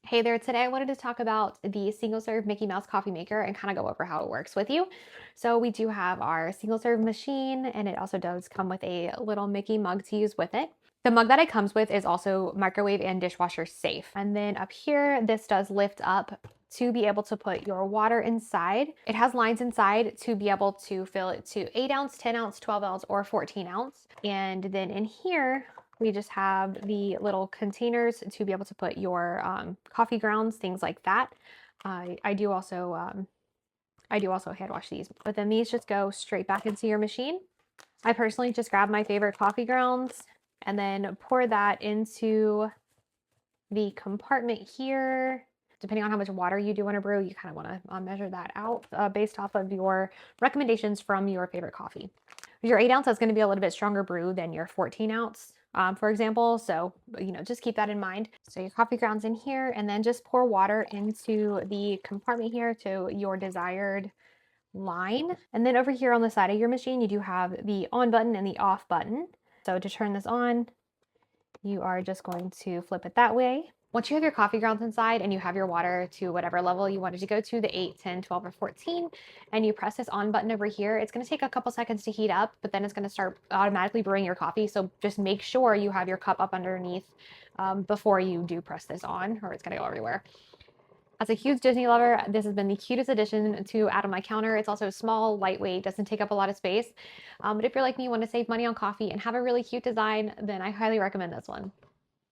Hey there, today I wanted to talk about the single serve Mickey Mouse coffee maker and kind of go over how it works with you. So we do have our single serve machine, and it also does come with a little Mickey mug to use with it. The mug that it comes with is also microwave and dishwasher safe. And then up here, this does lift up to be able to put your water inside. It has lines inside to be able to fill it to 8 ounce, 10 ounce, 12 ounce, or 14 ounce. And then in here, we just have the little containers to be able to put your coffee grounds, things like that. I do also hand wash these, but then these just go straight back into your machine. I personally just grab my favorite coffee grounds and then pour that into the compartment here. Depending on how much water you do want to brew, you kind of want to measure that out based off of your recommendations from your favorite coffee. Your 8 ounce is going to be a little bit stronger brew than your 14 ounce, for example. So, just keep that in mind. So your coffee grounds in here, and then just pour water into the compartment here to your desired line. And then over here on the side of your machine, you do have the on button and the off button. So to turn this on, you are just going to flip it that way. Once you have your coffee grounds inside and you have your water to whatever level you wanted to go to, the 8, 10, 12, or 14, and you press this on button over here, it's going to take a couple seconds to heat up, but then it's going to start automatically brewing your coffee. So just make sure you have your cup up underneath before you do press this on, or it's going to go everywhere. As a huge Disney lover, this has been the cutest addition to add on my counter. It's also small, lightweight, doesn't take up a lot of space. But if you're like me, want to save money on coffee and have a really cute design, then I highly recommend this one.